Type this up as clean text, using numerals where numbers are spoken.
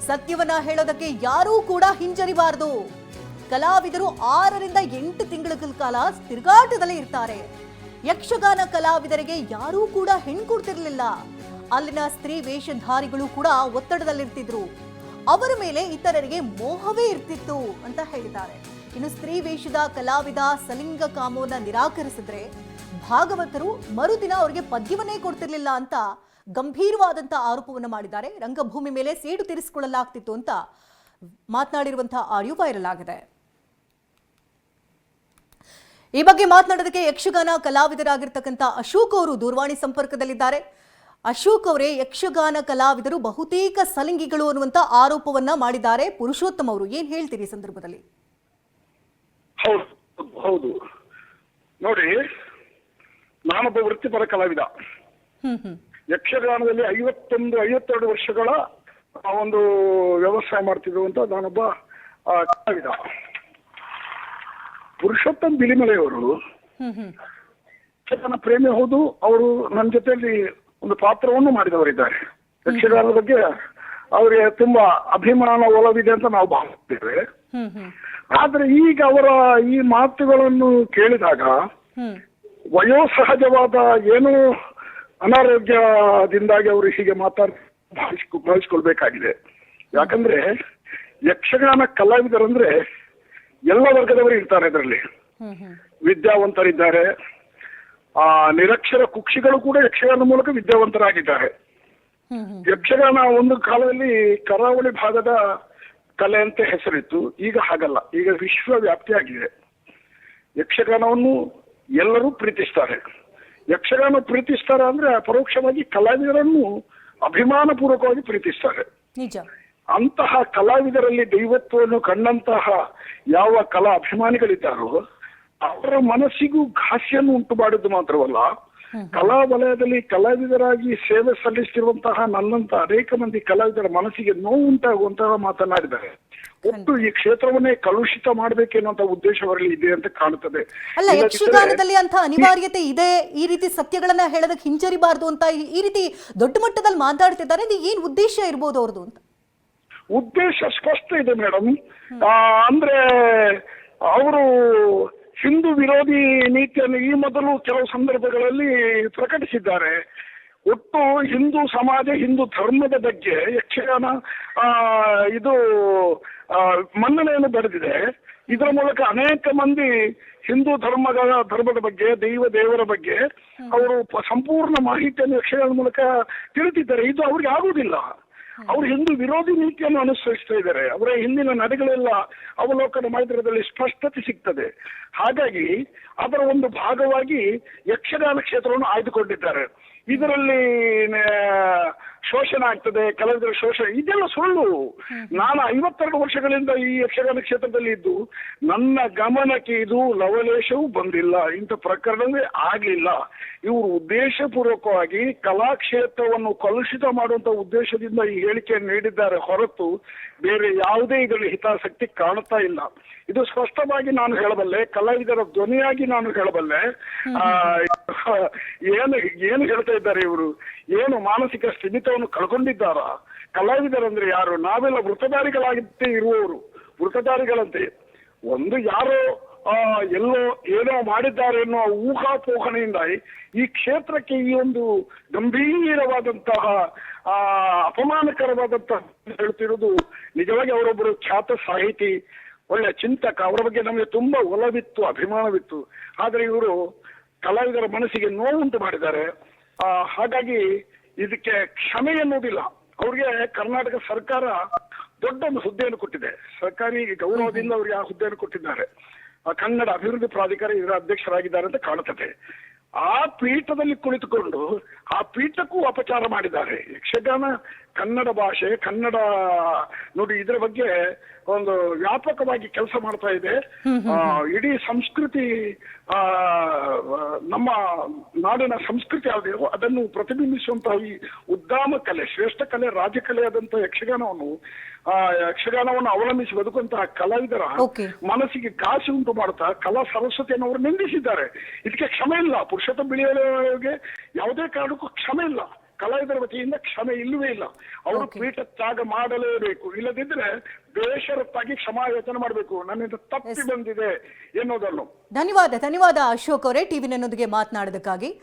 ಸತ್ಯವನ್ನ ಹೇಳೋದಕ್ಕೆ ಯಾರೂ ಕೂಡ ಹಿಂಜರಿಬಾರದು. ಕಲಾವಿದರು 6 ರಿಂದ 8 ತಿಂಗಳ ಕಾಲ ತಿರುಗಾಟದಲ್ಲೇ ಇರ್ತಾರೆ. ಯಕ್ಷಗಾನ ಕಲಾವಿದರಿಗೆ ಯಾರೂ ಕೂಡ ಹೆಣ್ಣು ಕೊಡ್ತಿರ್ಲಿಲ್ಲ. ಅಲ್ಲಿನ ಸ್ತ್ರೀ ವೇಷಧಾರಿಗಳು ಕೂಡ ಒತ್ತಡದಲ್ಲಿರ್ತಿದ್ರು. ಅವರ ಮೇಲೆ ಇತರರಿಗೆ ಮೋಹವೇ ಇರ್ತಿತ್ತು ಅಂತ ಹೇಳಿದ್ದಾರೆ. ಇನ್ನು ಸ್ತ್ರೀ ವೇಷದ ಕಲಾವಿದ ಸಲಿಂಗ ಕಾಮೋನ ನಿರಾಕರಿಸಿದ್ರೆ ಭಾಗವತರು ಮರುದಿನ ಅವರಿಗೆ ಪದ್ಯವನ್ನೇ ಕೊಡ್ತಿರ್ಲಿಲ್ಲ ಅಂತ ಗಂಭೀರವಾದಂತಹ ಆರೋಪವನ್ನು ಮಾಡಿದ್ದಾರೆ. ರಂಗಭೂಮಿ ಮೇಲೆ ಸೇಡು ತೀರಿಸಿಕೊಳ್ಳಲಾಗ್ತಿತ್ತು ಅಂತ ಮಾತನಾಡಿರುವಂತಹ ಆಡಿಯೋ ವೈರಲ್ ಆಗಿದೆ. ಈ ಬಗ್ಗೆ ಮಾತನಾಡೋದಕ್ಕೆ ಯಕ್ಷಗಾನ ಕಲಾವಿದರಾಗಿರ್ತಕ್ಕಂಥ ಅಶೋಕ್ ಅವರು ದೂರವಾಣಿ ಸಂಪರ್ಕದಲ್ಲಿದ್ದಾರೆ. ಅಶೋಕ್ ಅವರೇ, ಯಕ್ಷಗಾನ ಕಲಾವಿದರು ಬಹುತೇಕ ಸಲಿಂಗಿಗಳು ಅನ್ನುವಂತ ಆರೋಪವನ್ನ ಮಾಡಿದ್ದಾರೆ ಪುರುಷೋತ್ತಮ್ ಅವರು. ಏನ್ ಹೇಳ್ತೀರಿ ಈ ಸಂದರ್ಭದಲ್ಲಿ? ಹೌದು ನೋಡಿ, ನಾನೊಬ್ಬ ವೃತ್ತಿಪರ ಕಲಾವಿದ. ಯಕ್ಷಗಾನದಲ್ಲಿ 52 ವರ್ಷಗಳ ಒಂದು ವ್ಯವಸಾಯ ಮಾಡ್ತಿರುವಂತ ನಾನೊಬ್ಬ ಕಲಾವಿದ. ಪುರುಷೋತ್ತಮ್ ಬಿಳಿಮಲೆಯವರು ಯಕ್ಷಗಾನ ಪ್ರೇಮಿ ಹೌದು. ಅವರು ನನ್ನ ಜೊತೆಯಲ್ಲಿ ಒಂದು ಪಾತ್ರವನ್ನು ಮಾಡಿದವರಿದ್ದಾರೆ. ಯಕ್ಷಗಾನದ ಬಗ್ಗೆ ಅವರಿಗೆ ತುಂಬಾ ಅಭಿಮಾನ ಒಲವಿದೆ ಅಂತ ನಾವು ಭಾವಿಸ್ತೇವೆ. ಆದ್ರೆ ಈಗ ಅವರ ಈ ಮಾತುಗಳನ್ನು ಕೇಳಿದಾಗ ವಯೋಸಹಜವಾದ ಏನೋ ಅನಾರೋಗ್ಯದಿಂದಾಗಿ ಅವರು ಹೀಗೆ ಭಾವಿಸ್ಕೊಳ್ಬೇಕಾಗಿದೆ. ಯಾಕಂದ್ರೆ ಯಕ್ಷಗಾನ ಕಲಾವಿದರಂದ್ರೆ ಎಲ್ಲ ವರ್ಗದವರು ಇರ್ತಾರೆ. ಇದರಲ್ಲಿ ವಿದ್ಯಾವಂತರಿದ್ದಾರೆ, ನಿರಕ್ಷರ ಕುಕ್ಷಿಗಳು ಕೂಡ ಯಕ್ಷಗಾನ ಮೂಲಕ ವಿದ್ಯಾವಂತರಾಗಿದ್ದಾರೆ. ಯಕ್ಷಗಾನ ಒಂದು ಕಾಲದಲ್ಲಿ ಕರಾವಳಿ ಭಾಗದ ಕಲೆ ಅಂತ ಹೆಸರಿತ್ತು. ಈಗ ಹಾಗಲ್ಲ, ಈಗ ವಿಶ್ವವ್ಯಾಪ್ತಿಯಾಗಿದೆ. ಯಕ್ಷಗಾನವನ್ನು ಎಲ್ಲರೂ ಪ್ರೀತಿಸ್ತಾರೆ. ಯಕ್ಷಗಾನ ಪ್ರೀತಿಸ್ತಾರೆ ಅಂದ್ರೆ ಪರೋಕ್ಷವಾಗಿ ಕಲಾವಿದರನ್ನು ಅಭಿಮಾನ ಪೂರ್ವಕವಾಗಿ ಪ್ರೀತಿಸ್ತಾರೆ. ಅಂತಹ ಕಲಾವಿದರಲ್ಲಿ ದೈವತ್ವವನ್ನು ಕಂಡಂತಹ ಯಾವ ಕಲಾ ಅಭಿಮಾನಿಗಳಿದ್ದಾರೋ ಅವರ ಮನಸ್ಸಿಗೂ ಘಾಸಿಯನ್ನು ಉಂಟು ಮಾಡಿದ್ದು ಮಾತ್ರವಲ್ಲ, ಕಲಾ ವಲಯದಲ್ಲಿ ಕಲಾವಿದರಾಗಿ ಸೇವೆ ಸಲ್ಲಿಸುತ್ತಿರುವಂತಹ ನನ್ನಂತ ಅನೇಕ ಮಂದಿ ಕಲಾವಿದರ ಮನಸ್ಸಿಗೆ ನೋವು ಉಂಟಾಗುವಂತಹ ಮಾತನಾಡಿದ್ದಾರೆ. ಒಟ್ಟು ಈ ಕ್ಷೇತ್ರವನ್ನೇ ಕಲುಷಿತ ಮಾಡಬೇಕೆನ್ನುವಂತ ಉದ್ದೇಶ ಅವರಲ್ಲಿ ಇದೆ ಅಂತ ಕಾಣುತ್ತದೆ. ಅಲ್ಲ, ಯಕ್ಷಗಾನದಲ್ಲಿ ಅಂತ ಅನಿವಾರ್ಯತೆ ಇದೆ, ಈ ರೀತಿ ಸತ್ಯಗಳನ್ನ ಹೇಳೋದಕ್ಕೆ ಹಿಂಜರಿಬಾರ್ದು ಅಂತ ಈ ರೀತಿ ದೊಡ್ಡ ಮಟ್ಟದಲ್ಲಿ ಮಾತಾಡ್ತಿದ್ದಾರೆ. ಇದು ಏನ್ ಉದ್ದೇಶ ಇರ್ಬೋದು ಅವ್ರದ್ದು ಅಂತ? ಉದ್ದೇಶ ಸ್ಪಷ್ಟ ಇದೆ ಮೇಡಮ್. ಅಂದ್ರೆ ಅವರು ಹಿಂದೂ ವಿರೋಧಿ ನೀತಿಯನ್ನು ಈ ಮೊದಲು ಕೆಲವು ಸಂದರ್ಭಗಳಲ್ಲಿ ಪ್ರಕಟಿಸಿದ್ದಾರೆ. ಒಟ್ಟು ಹಿಂದೂ ಸಮಾಜ, ಹಿಂದೂ ಧರ್ಮದ ಬಗ್ಗೆ ಯಕ್ಷಗಾನ ಇದು ಮನ್ನಣೆಯನ್ನು ಬರೆದಿದೆ. ಇದರ ಮೂಲಕ ಅನೇಕ ಮಂದಿ ಹಿಂದೂ ಧರ್ಮದ ಬಗ್ಗೆ, ದೇವರ ಬಗ್ಗೆ ಅವರು ಸಂಪೂರ್ಣ ಮಾಹಿತಿಯನ್ನು ಯಕ್ಷಗಾನದ ಮೂಲಕ ತಿಳಿದಿದ್ದಾರೆ. ಇದು ಅವ್ರಿಗೆ ಆಗುವುದಿಲ್ಲ. ಅವರು ಹಿಂದೂ ವಿರೋಧಿ ನೀತಿಯನ್ನು ಅನುಸರಿಸ್ತಾ ಇದ್ದಾರೆ. ಅವರ ಹಿಂದಿನ ನಡೆಗಳೆಲ್ಲ ಅವಲೋಕನ ಮಾಡಿದ್ರದಲ್ಲಿ ಸ್ಪಷ್ಟತೆ ಸಿಗ್ತದೆ. ಹಾಗಾಗಿ ಅದರ ಒಂದು ಭಾಗವಾಗಿ ಯಕ್ಷಗಾನ ಕ್ಷೇತ್ರವನ್ನು ಆಯ್ದುಕೊಂಡಿದ್ದಾರೆ. ಇದರಲ್ಲಿ ಶೋಷಣ ಆಗ್ತದೆ, ಕಲಾವಿದರ ಶೋಷಣೆ, ಇದೆಲ್ಲ ಸುಳ್ಳು. ನಾನು 52 ವರ್ಷಗಳಿಂದ ಈ ಯಕ್ಷಗಾನ ಕ್ಷೇತ್ರದಲ್ಲಿ ಇದ್ದು ನನ್ನ ಗಮನಕ್ಕೆ ಇದು ಲವಲೇಶವೂ ಬಂದಿಲ್ಲ, ಇಂಥ ಪ್ರಕರಣವೇ ಆಗ್ಲಿಲ್ಲ. ಇವರು ಉದ್ದೇಶಪೂರ್ವಕವಾಗಿ ಕಲಾಕ್ಷೇತ್ರವನ್ನು ಕಲುಷಿತ ಮಾಡುವಂತ ಉದ್ದೇಶದಿಂದ ಈ ಹೇಳಿಕೆಯನ್ನು ನೀಡಿದ್ದಾರೆ ಹೊರತು ಬೇರೆ ಯಾವುದೇ ಇದರಲ್ಲಿ ಹಿತಾಸಕ್ತಿ ಕಾಣುತ್ತಾ ಇಲ್ಲ. ಇದು ಸ್ಪಷ್ಟವಾಗಿ ನಾನು ಹೇಳಬಲ್ಲೆ, ಕಲಾವಿದರ ಧ್ವನಿಯಾಗಿ ನಾನು ಹೇಳಬಲ್ಲೆ. ಏನು ಹೇಳ್ತಾ ಇದ್ದಾರೆ ಇವರು? ಏನು ಮಾನಸಿಕ ಸ್ಥಿಮಿತವನ್ನು ಕಳ್ಕೊಂಡಿದ್ದಾರ? ಕಲಾವಿದರಂದ್ರೆ ಯಾರು? ನಾವೆಲ್ಲ ವೃತ್ತಧಾರಿಗಳಾಗಿದ್ದೇ ಇರುವವರು, ವೃತ್ತಧಾರಿಗಳಂತೆ. ಒಂದು ಯಾರೋ ಎಲ್ಲೋ ಏನೋ ಮಾಡಿದ್ದಾರೆ ಎನ್ನುವ ಊಹಾಪೋಹಣೆಯಿಂದ ಈ ಕ್ಷೇತ್ರಕ್ಕೆ ಈ ಒಂದು ಗಂಭೀರವಾದಂತಹ ಅಪಮಾನಕರವಾದಂತಹ ಹೇಳ್ತಿರೋದು ನಿಜವಾಗಿ ಅವರೊಬ್ಬರು ಖ್ಯಾತ ಸಾಹಿತಿ, ಒಳ್ಳೆ ಚಿಂತಕ. ಅವರ ಬಗ್ಗೆ ನಮಗೆ ತುಂಬಾ ಒಲವಿತ್ತು, ಅಭಿಮಾನವಿತ್ತು. ಆದ್ರೆ ಇವರು ಕಲಾವಿದರ ಮನಸ್ಸಿಗೆ ನೋವುಂಟು ಮಾಡಿದ್ದಾರೆ. ಹಾಗಾಗಿ ಇದಕ್ಕೆ ಕ್ಷಮೆ ಎನ್ನುವುದಿಲ್ಲ. ಅವ್ರಿಗೆ ಕರ್ನಾಟಕ ಸರ್ಕಾರ ದೊಡ್ಡ ಒಂದು ಹುದ್ದೆಯನ್ನು ಕೊಟ್ಟಿದೆ. ಸರ್ಕಾರಿ ಗೌರವದಿಂದ ಅವ್ರಿಗೆ ಆ ಹುದ್ದೆಯನ್ನು ಕೊಟ್ಟಿದ್ದಾರೆ. ಕನ್ನಡ ಅಭಿವೃದ್ಧಿ ಪ್ರಾಧಿಕಾರ ಇದರ ಅಧ್ಯಕ್ಷರಾಗಿದ್ದಾರೆ ಅಂತ ಕಾಣುತ್ತದೆ. ಆ ಪೀಠದಲ್ಲಿ ಕುಳಿತುಕೊಂಡು ಆ ಪೀಠಕ್ಕೂ ಅಪಚಾರ ಮಾಡಿದ್ದಾರೆ. ಯಕ್ಷಗಾನ ಕನ್ನಡ ಭಾಷೆ, ಕನ್ನಡ ನೋಡಿ, ಇದರ ಬಗ್ಗೆ ಒಂದು ವ್ಯಾಪಕವಾಗಿ ಕೆಲಸ ಮಾಡ್ತಾ ಇದೆ. ಇಡೀ ಸಂಸ್ಕೃತಿ, ನಮ್ಮ ನಾಡಿನ ಸಂಸ್ಕೃತಿ ಯಾವುದಿರೋ ಅದನ್ನು ಪ್ರತಿಬಿಂಬಿಸುವಂತಹ ಈ ಉದ್ದಾಮ ಕಲೆ, ಶ್ರೇಷ್ಠ ಕಲೆ, ರಾಜಕಲೆ ಆದಂತಹ ಯಕ್ಷಗಾನವನ್ನು ಅವಲಂಬಿಸಿ ಬದುಕುವಂತಹ ಕಲಾವಿದರ ಮನಸ್ಸಿಗೆ ಘಾಸಿ ಉಂಟು ಮಾಡುತ್ತಾ ಕಲಾ ಸರಸ್ವತಿಯನ್ನು ಅವರು ನಿಂದಿಸಿದ್ದಾರೆ. ಇದಕ್ಕೆ ಕ್ಷಮೆ ಇಲ್ಲ. ಪುರುಷೋತ್ತಮ ಬಿಳಿಯೊಳಗೆ ಯಾವುದೇ ಕಾರಣಕ್ಕೂ ಕ್ಷಮೆ ಇಲ್ಲ. ಕಲಾವಿದರ ವತಿಯಿಂದ ಕ್ಷಮೆ ಇಲ್ಲವೇ ಇಲ್ಲ. ಅವರು ಪೀಠ ತ್ಯಾಗ ಮಾಡಲೇಬೇಕು, ಇಲ್ಲದಿದ್ರೆ ಬೇಷರತ್ತಾಗಿ ಕ್ಷಮಾಯಾಚನೆ ಮಾಡಬೇಕು, ನನ್ನಿಂದ ತಪ್ಪಿ ಬಂದಿದೆ ಎನ್ನುವುದನ್ನು. ಧನ್ಯವಾದ ಅಶೋಕ್ ಅವರೇ, ಟಿವಿ ನನ್ನೊಂದಿಗೆ ಮಾತನಾಡೋದಕ್ಕಾಗಿ.